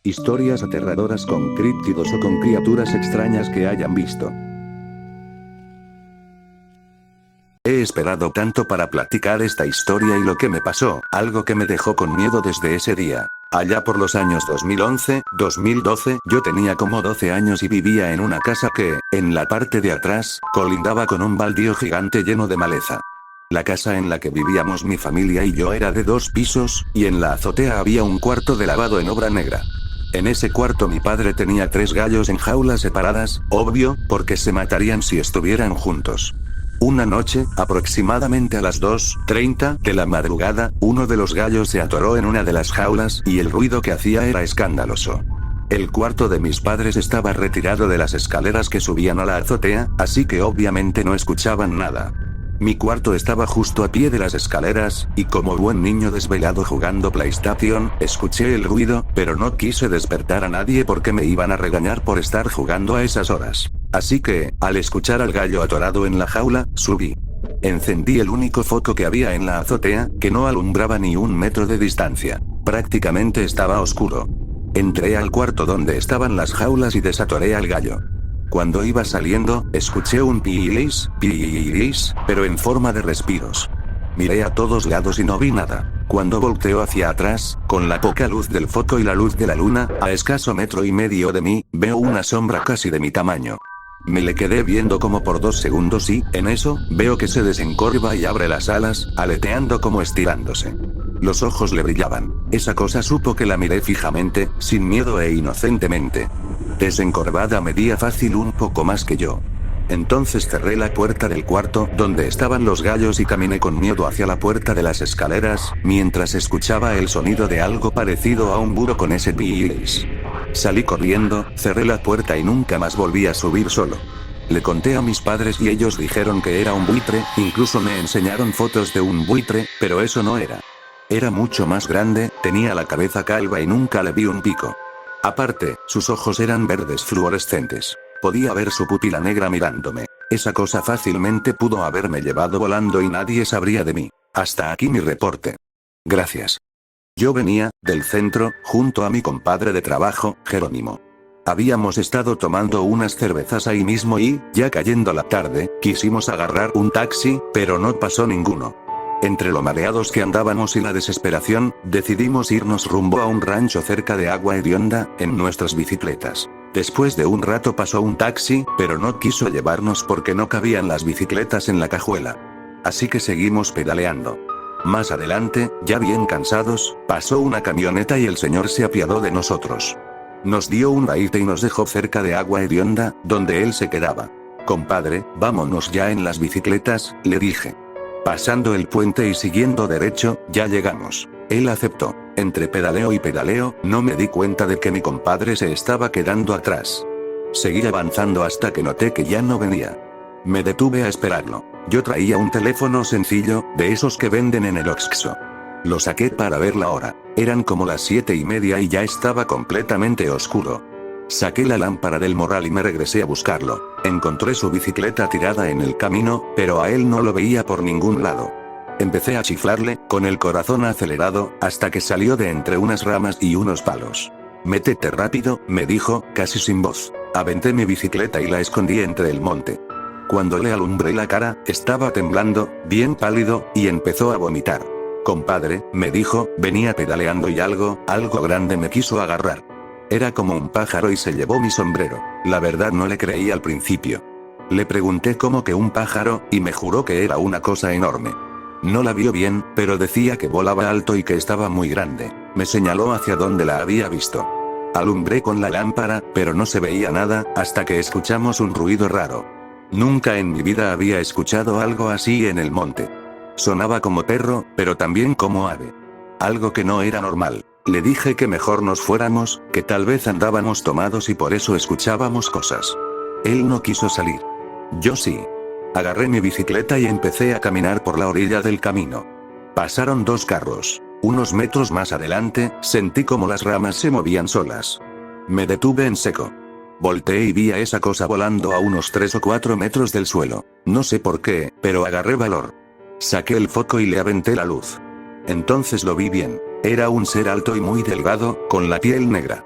Historias aterradoras con críptidos o con criaturas extrañas que hayan visto. He esperado tanto para platicar esta historia y lo que me pasó, algo que me dejó con miedo desde ese día. Allá por los años 2011, 2012, yo tenía como 12 años y vivía en una casa que, en la parte de atrás, colindaba con un baldío gigante lleno de maleza. La casa en la que vivíamos mi familia y yo era de 2 pisos, y en la azotea había un cuarto de lavado en obra negra. En ese cuarto mi padre tenía 3 gallos en jaulas separadas, obvio, porque se matarían si estuvieran juntos. Una noche, aproximadamente a las 2:30 de la madrugada, uno de los gallos se atoró en una de las jaulas y el ruido que hacía era escandaloso. El cuarto de mis padres estaba retirado de las escaleras que subían a la azotea, así que obviamente no escuchaban nada. Mi cuarto estaba justo a pie de las escaleras, y como buen niño desvelado jugando PlayStation, escuché el ruido, pero no quise despertar a nadie porque me iban a regañar por estar jugando a esas horas. Así que, al escuchar al gallo atorado en la jaula, subí. Encendí el único foco que había en la azotea, que no alumbraba ni 1 metro de distancia. Prácticamente estaba oscuro. Entré al cuarto donde estaban las jaulas y desatoré al gallo. Cuando iba saliendo, escuché un piilis, pero en forma de respiros. Miré a todos lados y no vi nada. Cuando volteo hacia atrás, con la poca luz del foco y la luz de la luna, a escaso 1,5 metros de mí, veo una sombra casi de mi tamaño. Me le quedé viendo como por 2 segundos y, en eso, veo que se desencorva y abre las alas, aleteando como estirándose. Los ojos le brillaban. Esa cosa supo que la miré fijamente, sin miedo e inocentemente. Desencorvada medía fácil un poco más que yo. Entonces cerré la puerta del cuarto donde estaban los gallos y caminé con miedo hacia la puerta de las escaleras, mientras escuchaba el sonido de algo parecido a un burro con ese piilis. Salí corriendo, cerré la puerta y nunca más volví a subir solo. Le conté a mis padres y ellos dijeron que era un buitre, incluso me enseñaron fotos de un buitre, pero eso no era. Era mucho más grande, tenía la cabeza calva y nunca le vi un pico. Aparte, sus ojos eran verdes fluorescentes. Podía ver su pupila negra mirándome. Esa cosa fácilmente pudo haberme llevado volando y nadie sabría de mí. Hasta aquí mi reporte. Gracias. Yo venía, del centro, junto a mi compadre de trabajo, Jerónimo. Habíamos estado tomando unas cervezas ahí mismo y, ya cayendo la tarde, quisimos agarrar un taxi, pero no pasó ninguno. Entre lo mareados que andábamos y la desesperación, decidimos irnos rumbo a un rancho cerca de Agua Hedionda, en nuestras bicicletas. Después de un rato pasó un taxi, pero no quiso llevarnos porque no cabían las bicicletas en la cajuela. Así que seguimos pedaleando. Más adelante, ya bien cansados, pasó una camioneta y el señor se apiadó de nosotros. Nos dio un raite y nos dejó cerca de Agua Hedionda, donde él se quedaba. Compadre, vámonos ya en las bicicletas, le dije. Pasando el puente y siguiendo derecho, ya llegamos. Él aceptó. Entre pedaleo y pedaleo, no me di cuenta de que mi compadre se estaba quedando atrás. Seguí avanzando hasta que noté que ya no venía. Me detuve a esperarlo. Yo traía un teléfono sencillo, de esos que venden en el Oxxo. Lo saqué para ver la hora. Eran como las 7:30 y ya estaba completamente oscuro. Saqué la lámpara del morral y me regresé a buscarlo. Encontré su bicicleta tirada en el camino, pero a él no lo veía por ningún lado. Empecé a chiflarle, con el corazón acelerado, hasta que salió de entre unas ramas y unos palos. Métete rápido, me dijo, casi sin voz. Aventé mi bicicleta y la escondí entre el monte. Cuando le alumbré la cara, estaba temblando, bien pálido, y empezó a vomitar. Compadre, me dijo, venía pedaleando y algo grande me quiso agarrar. Era como un pájaro y se llevó mi sombrero. La verdad no le creí al principio. Le pregunté cómo que un pájaro, y me juró que era una cosa enorme. No la vio bien, pero decía que volaba alto y que estaba muy grande. Me señaló hacia donde la había visto. Alumbré con la lámpara, pero no se veía nada, hasta que escuchamos un ruido raro. Nunca en mi vida había escuchado algo así en el monte. Sonaba como perro, pero también como ave. Algo que no era normal. Le dije que mejor nos fuéramos, que tal vez andábamos tomados y por eso escuchábamos cosas. Él no quiso salir. Yo sí. Agarré mi bicicleta y empecé a caminar por la orilla del camino. Pasaron 2 carros. Unos metros más adelante, sentí como las ramas se movían solas. Me detuve en seco. Volteé y vi a esa cosa volando a unos 3 o 4 metros del suelo. No sé por qué, pero agarré valor. Saqué el foco y le aventé la luz. Entonces lo vi bien. Era un ser alto y muy delgado, con la piel negra.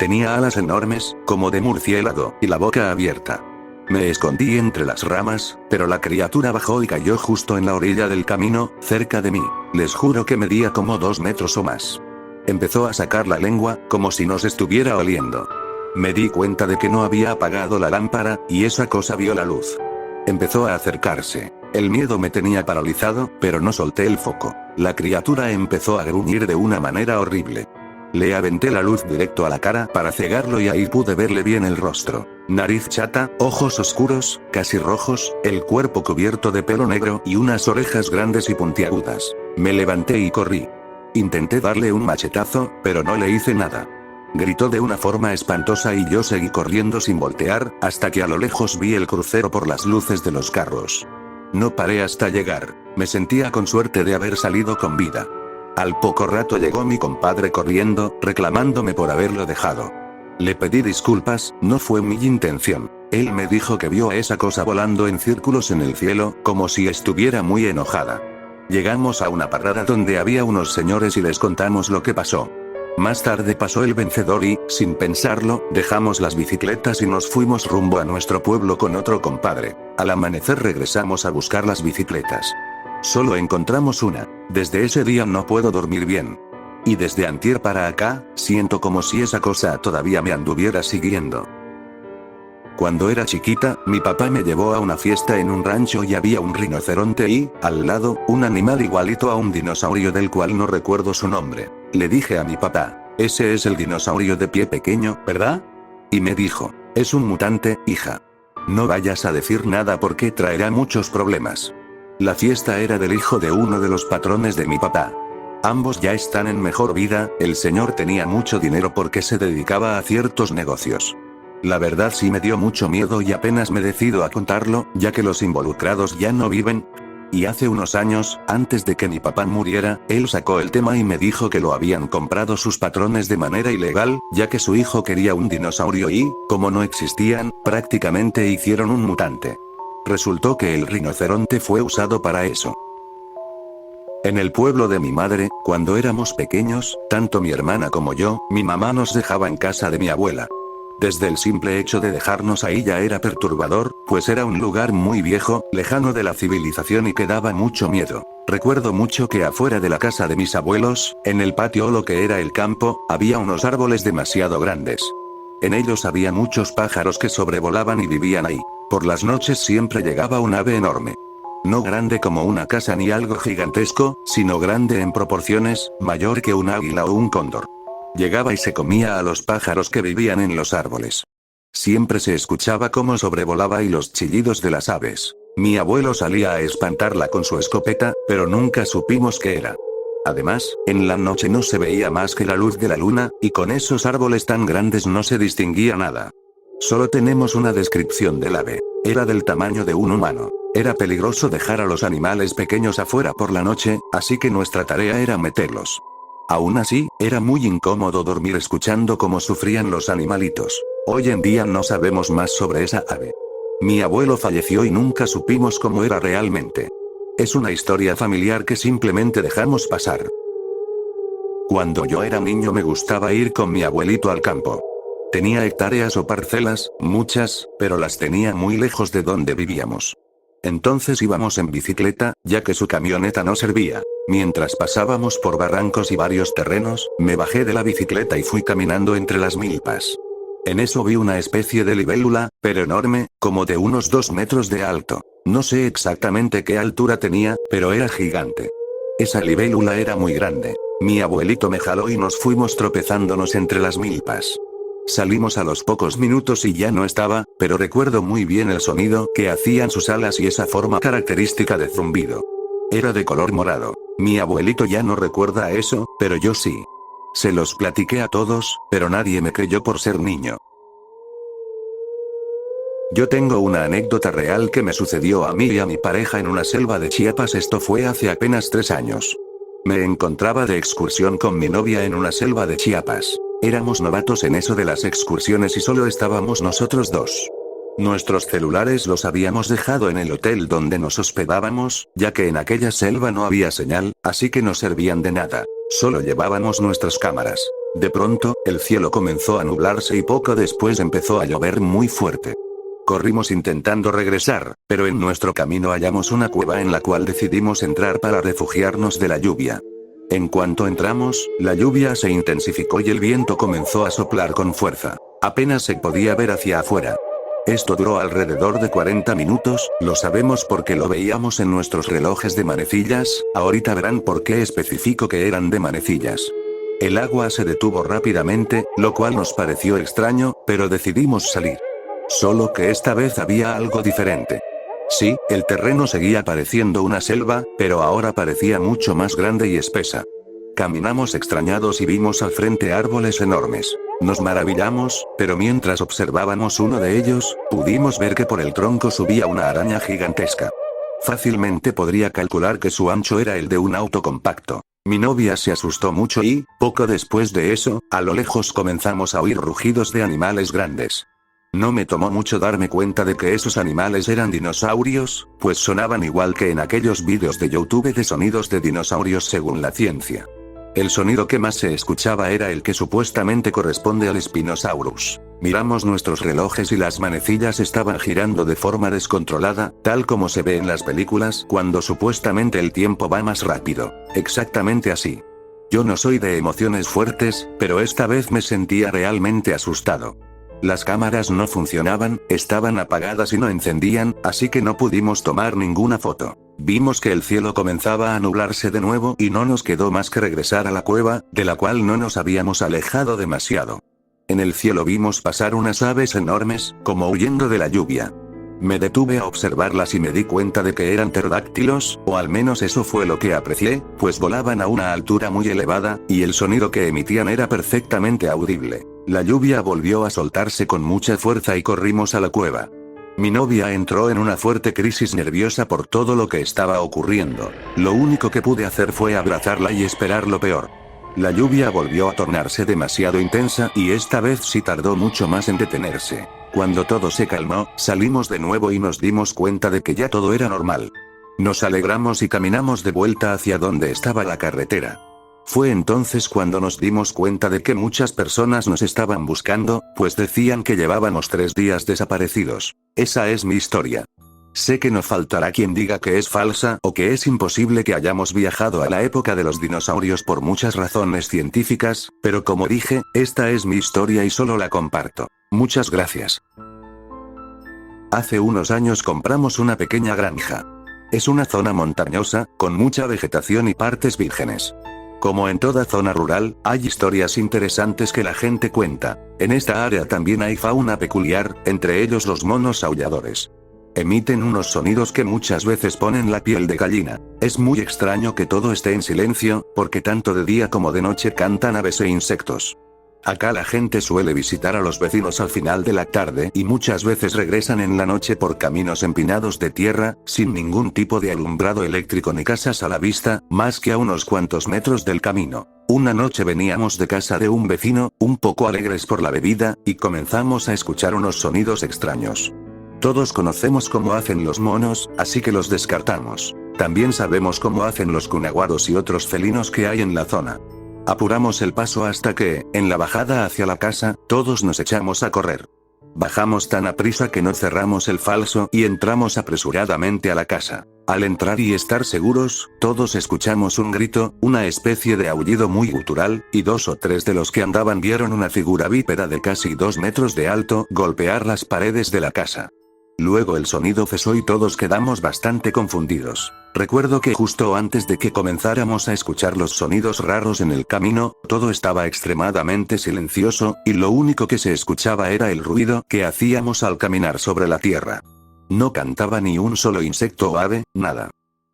Tenía alas enormes, como de murciélago, y la boca abierta. Me escondí entre las ramas, pero la criatura bajó y cayó justo en la orilla del camino, cerca de mí. Les juro que medía como 2 metros o más. Empezó a sacar la lengua, como si nos estuviera oliendo. Me di cuenta de que no había apagado la lámpara, y esa cosa vio la luz. Empezó a acercarse. El miedo me tenía paralizado, pero no solté el foco. La criatura empezó a gruñir de una manera horrible. Le aventé la luz directo a la cara para cegarlo y ahí pude verle bien el rostro. Nariz chata, ojos oscuros, casi rojos, el cuerpo cubierto de pelo negro y unas orejas grandes y puntiagudas. Me levanté y corrí. Intenté darle un machetazo, pero no le hice nada. Gritó de una forma espantosa y yo seguí corriendo sin voltear, hasta que a lo lejos vi el crucero por las luces de los carros. No paré hasta llegar. Me sentía con suerte de haber salido con vida. Al poco rato llegó mi compadre corriendo, reclamándome por haberlo dejado. Le pedí disculpas, no fue mi intención. Él me dijo que vio a esa cosa volando en círculos en el cielo, como si estuviera muy enojada. Llegamos a una parada donde había unos señores y les contamos lo que pasó. Más tarde pasó el vencedor y, sin pensarlo, dejamos las bicicletas y nos fuimos rumbo a nuestro pueblo con otro compadre. Al amanecer regresamos a buscar las bicicletas. Solo encontramos una. Desde ese día no puedo dormir bien. Y desde antier para acá, siento como si esa cosa todavía me anduviera siguiendo. Cuando era chiquita, mi papá me llevó a una fiesta en un rancho y había un rinoceronte y, al lado, un animal igualito a un dinosaurio del cual no recuerdo su nombre. Le dije a mi papá, ese es el dinosaurio de pie pequeño, ¿verdad? Y me dijo, es un mutante, hija. No vayas a decir nada porque traerá muchos problemas. La fiesta era del hijo de uno de los patrones de mi papá. Ambos ya están en mejor vida, el señor tenía mucho dinero porque se dedicaba a ciertos negocios. La verdad sí me dio mucho miedo y apenas me decido a contarlo, ya que los involucrados ya no viven. Y hace unos años, antes de que mi papá muriera, él sacó el tema y me dijo que lo habían comprado sus patrones de manera ilegal, ya que su hijo quería un dinosaurio y, como no existían, prácticamente hicieron un mutante. Resultó que el rinoceronte fue usado para eso. En el pueblo de mi madre, cuando éramos pequeños, tanto mi hermana como yo, mi mamá nos dejaba en casa de mi abuela. Desde el simple hecho de dejarnos ahí ya era perturbador, pues era un lugar muy viejo, lejano de la civilización y que daba mucho miedo. Recuerdo mucho que afuera de la casa de mis abuelos, en el patio o lo que era el campo, había unos árboles demasiado grandes. En ellos había muchos pájaros que sobrevolaban y vivían ahí. Por las noches siempre llegaba un ave enorme. No grande como una casa ni algo gigantesco, sino grande en proporciones, mayor que un águila o un cóndor. Llegaba y se comía a los pájaros que vivían en los árboles. Siempre se escuchaba cómo sobrevolaba y los chillidos de las aves. Mi abuelo salía a espantarla con su escopeta, pero nunca supimos qué era. Además, en la noche no se veía más que la luz de la luna, y con esos árboles tan grandes no se distinguía nada. Solo tenemos una descripción del ave. Era del tamaño de un humano. Era peligroso dejar a los animales pequeños afuera por la noche, así que nuestra tarea era meterlos. Aún así, era muy incómodo dormir escuchando cómo sufrían los animalitos. Hoy en día no sabemos más sobre esa ave. Mi abuelo falleció y nunca supimos cómo era realmente. Es una historia familiar que simplemente dejamos pasar. Cuando yo era niño me gustaba ir con mi abuelito al campo. Tenía hectáreas o parcelas, muchas, pero las tenía muy lejos de donde vivíamos. Entonces íbamos en bicicleta, ya que su camioneta no servía. Mientras pasábamos por barrancos y varios terrenos, me bajé de la bicicleta y fui caminando entre las milpas. En eso vi una especie de libélula, pero enorme, como de unos 2 metros de alto. No sé exactamente qué altura tenía, pero era gigante. Esa libélula era muy grande. Mi abuelito me jaló y nos fuimos tropezándonos entre las milpas. Salimos a los pocos minutos y ya no estaba, pero recuerdo muy bien el sonido que hacían sus alas y esa forma característica de zumbido. Era de color morado. Mi abuelito ya no recuerda eso, pero yo sí. Se los platiqué a todos, pero nadie me creyó por ser niño. Yo tengo una anécdota real que me sucedió a mí y a mi pareja en una selva de Chiapas. Esto fue hace apenas 3 años. Me encontraba de excursión con mi novia en una selva de Chiapas. Éramos novatos en eso de las excursiones y solo estábamos nosotros dos. Nuestros celulares los habíamos dejado en el hotel donde nos hospedábamos, ya que en aquella selva no había señal, así que no servían de nada. Solo llevábamos nuestras cámaras. De pronto, el cielo comenzó a nublarse y poco después empezó a llover muy fuerte. Corrimos intentando regresar, pero en nuestro camino hallamos una cueva en la cual decidimos entrar para refugiarnos de la lluvia. En cuanto entramos, la lluvia se intensificó y el viento comenzó a soplar con fuerza. Apenas se podía ver hacia afuera. Esto duró alrededor de 40 minutos, lo sabemos porque lo veíamos en nuestros relojes de manecillas, ahorita verán por qué especifico que eran de manecillas. El agua se detuvo rápidamente, lo cual nos pareció extraño, pero decidimos salir. Solo que esta vez había algo diferente. Sí, el terreno seguía pareciendo una selva, pero ahora parecía mucho más grande y espesa. Caminamos extrañados y vimos al frente árboles enormes. Nos maravillamos, pero mientras observábamos uno de ellos, pudimos ver que por el tronco subía una araña gigantesca. Fácilmente podría calcular que su ancho era el de un auto compacto. Mi novia se asustó mucho y, poco después de eso, a lo lejos comenzamos a oír rugidos de animales grandes. No me tomó mucho darme cuenta de que esos animales eran dinosaurios, pues sonaban igual que en aquellos vídeos de YouTube de sonidos de dinosaurios según la ciencia. El sonido que más se escuchaba era el que supuestamente corresponde al Spinosaurus. Miramos nuestros relojes y las manecillas estaban girando de forma descontrolada, tal como se ve en las películas cuando supuestamente el tiempo va más rápido. Exactamente así. Yo no soy de emociones fuertes, pero esta vez me sentía realmente asustado. Las cámaras no funcionaban, estaban apagadas y no encendían, así que no pudimos tomar ninguna foto. Vimos que el cielo comenzaba a nublarse de nuevo y no nos quedó más que regresar a la cueva, de la cual no nos habíamos alejado demasiado. En el cielo vimos pasar unas aves enormes, como huyendo de la lluvia. Me detuve a observarlas y me di cuenta de que eran pterodáctilos, o al menos eso fue lo que aprecié, pues volaban a una altura muy elevada, y el sonido que emitían era perfectamente audible. La lluvia volvió a soltarse con mucha fuerza y corrimos a la cueva. Mi novia entró en una fuerte crisis nerviosa por todo lo que estaba ocurriendo. Lo único que pude hacer fue abrazarla y esperar lo peor. La lluvia volvió a tornarse demasiado intensa y esta vez sí tardó mucho más en detenerse. Cuando todo se calmó, salimos de nuevo y nos dimos cuenta de que ya todo era normal. Nos alegramos y caminamos de vuelta hacia donde estaba la carretera. Fue entonces cuando nos dimos cuenta de que muchas personas nos estaban buscando, pues decían que llevábamos 3 días desaparecidos. Esa es mi historia. Sé que no faltará quien diga que es falsa o que es imposible que hayamos viajado a la época de los dinosaurios por muchas razones científicas, pero como dije, esta es mi historia y solo la comparto. Muchas gracias. Hace unos años compramos una pequeña granja. Es una zona montañosa, con mucha vegetación y partes vírgenes. Como en toda zona rural, hay historias interesantes que la gente cuenta. En esta área también hay fauna peculiar, entre ellos los monos aulladores. Emiten unos sonidos que muchas veces ponen la piel de gallina. Es muy extraño que todo esté en silencio, porque tanto de día como de noche cantan aves e insectos. Acá la gente suele visitar a los vecinos al final de la tarde y muchas veces regresan en la noche por caminos empinados de tierra, sin ningún tipo de alumbrado eléctrico ni casas a la vista, más que a unos cuantos metros del camino. Una noche veníamos de casa de un vecino, un poco alegres por la bebida, y comenzamos a escuchar unos sonidos extraños. Todos conocemos cómo hacen los monos, así que los descartamos. También sabemos cómo hacen los cunaguaros y otros felinos que hay en la zona. Apuramos el paso hasta que, en la bajada hacia la casa, todos nos echamos a correr. Bajamos tan aprisa que no cerramos el falso y entramos apresuradamente a la casa. Al entrar y estar seguros, todos escuchamos un grito, una especie de aullido muy gutural, y 2 o 3 de los que andaban vieron una figura bípeda de casi 2 metros de alto golpear las paredes de la casa. Luego el sonido cesó y todos quedamos bastante confundidos. Recuerdo que justo antes de que comenzáramos a escuchar los sonidos raros en el camino, todo estaba extremadamente silencioso, y lo único que se escuchaba era el ruido que hacíamos al caminar sobre la tierra. No cantaba ni un solo insecto o ave, nada.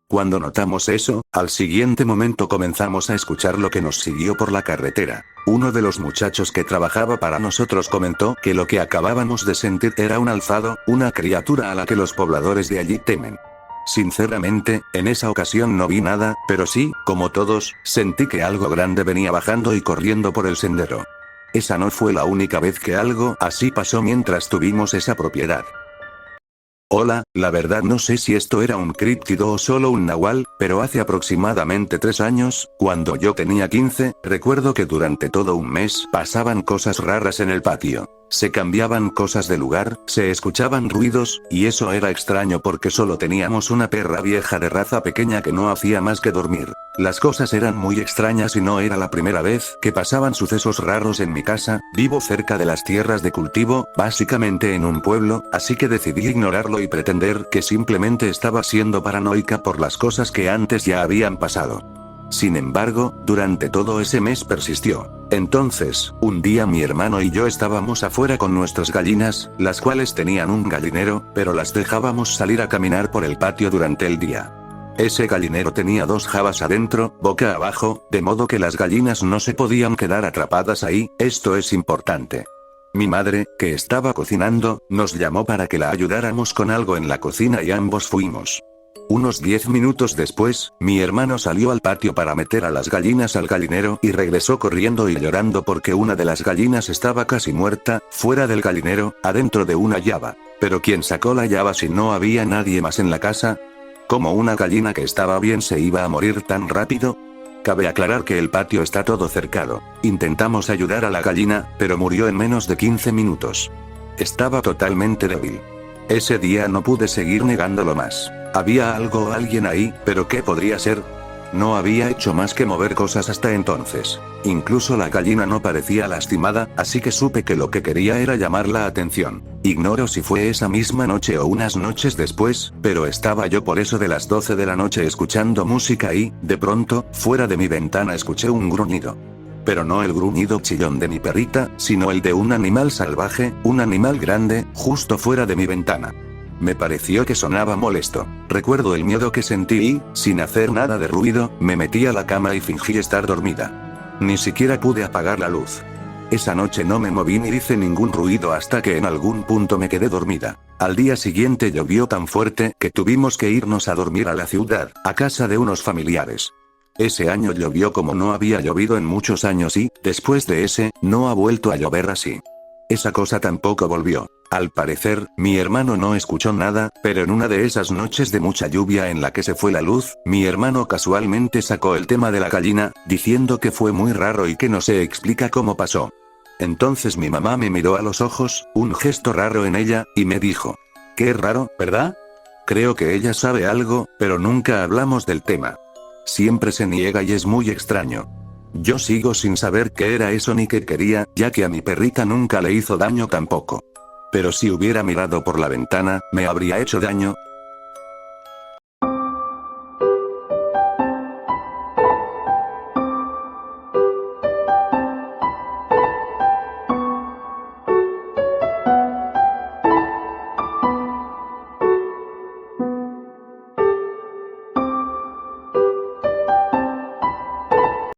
Cuando notamos eso, al siguiente momento comenzamos a escuchar lo que nos siguió por la carretera. Uno de los muchachos que trabajaba para nosotros comentó que lo que acabábamos de sentir era un alzado, una criatura a la que los pobladores de allí temen. Sinceramente, en esa ocasión no vi nada, pero sí, como todos, sentí que algo grande venía bajando y corriendo por el sendero. Esa no fue la única vez que algo así pasó mientras tuvimos esa propiedad. Hola, la verdad no sé si esto era un críptido o solo un nahual, pero hace aproximadamente 3 años, cuando yo tenía 15, recuerdo que durante todo un mes pasaban cosas raras en el patio. Se cambiaban cosas de lugar, se escuchaban ruidos, y eso era extraño porque solo teníamos una perra vieja de raza pequeña que no hacía más que dormir. Las cosas eran muy extrañas y no era la primera vez que pasaban sucesos raros en mi casa. Vivo cerca de las tierras de cultivo, básicamente en un pueblo, así que decidí ignorarlo y pretender que simplemente estaba siendo paranoica por las cosas que antes ya habían pasado. Sin embargo, durante todo ese mes persistió. Entonces, un día mi hermano y yo estábamos afuera con nuestras gallinas, las cuales tenían un gallinero, pero las dejábamos salir a caminar por el patio durante el día. Ese gallinero tenía 2 jabas adentro, boca abajo, de modo que las gallinas no se podían quedar atrapadas ahí. Esto es importante. Mi madre, que estaba cocinando, nos llamó para que la ayudáramos con algo en la cocina y ambos fuimos. Unos 10 minutos después, mi hermano salió al patio para meter a las gallinas al gallinero y regresó corriendo y llorando porque una de las gallinas estaba casi muerta, fuera del gallinero, adentro de una llava. ¿Pero quién sacó la llava si no había nadie más en la casa? ¿Cómo una gallina que estaba bien se iba a morir tan rápido? Cabe aclarar que el patio está todo cercado. Intentamos ayudar a la gallina, pero murió en menos de 15 minutos. Estaba totalmente débil. Ese día no pude seguir negándolo más. Había algo o alguien ahí, pero ¿qué podría ser? No había hecho más que mover cosas hasta entonces. Incluso la gallina no parecía lastimada, así que supe que lo que quería era llamar la atención. Ignoro si fue esa misma noche o unas noches después, pero estaba yo por eso de las 12 de la noche escuchando música y, de pronto, fuera de mi ventana escuché un gruñido. Pero no el gruñido chillón de mi perrita, sino el de un animal salvaje, un animal grande, justo fuera de mi ventana. Me pareció que sonaba molesto. Recuerdo el miedo que sentí y, sin hacer nada de ruido, me metí a la cama y fingí estar dormida. Ni siquiera pude apagar la luz. Esa noche no me moví ni hice ningún ruido hasta que en algún punto me quedé dormida. Al día siguiente llovió tan fuerte que tuvimos que irnos a dormir a la ciudad, a casa de unos familiares. Ese año llovió como no había llovido en muchos años y, después de ese, no ha vuelto a llover así. Esa cosa tampoco volvió. Al parecer, mi hermano no escuchó nada, pero en una de esas noches de mucha lluvia en la que se fue la luz, mi hermano casualmente sacó el tema de la gallina, diciendo que fue muy raro y que no se explica cómo pasó. Entonces mi mamá me miró a los ojos, un gesto raro en ella, y me dijo: «Qué raro, ¿verdad?» Creo que ella sabe algo, pero nunca hablamos del tema. Siempre se niega y es muy extraño. Yo sigo sin saber qué era eso ni qué quería, ya que a mi perrita nunca le hizo daño tampoco. Pero si hubiera mirado por la ventana, me habría hecho daño,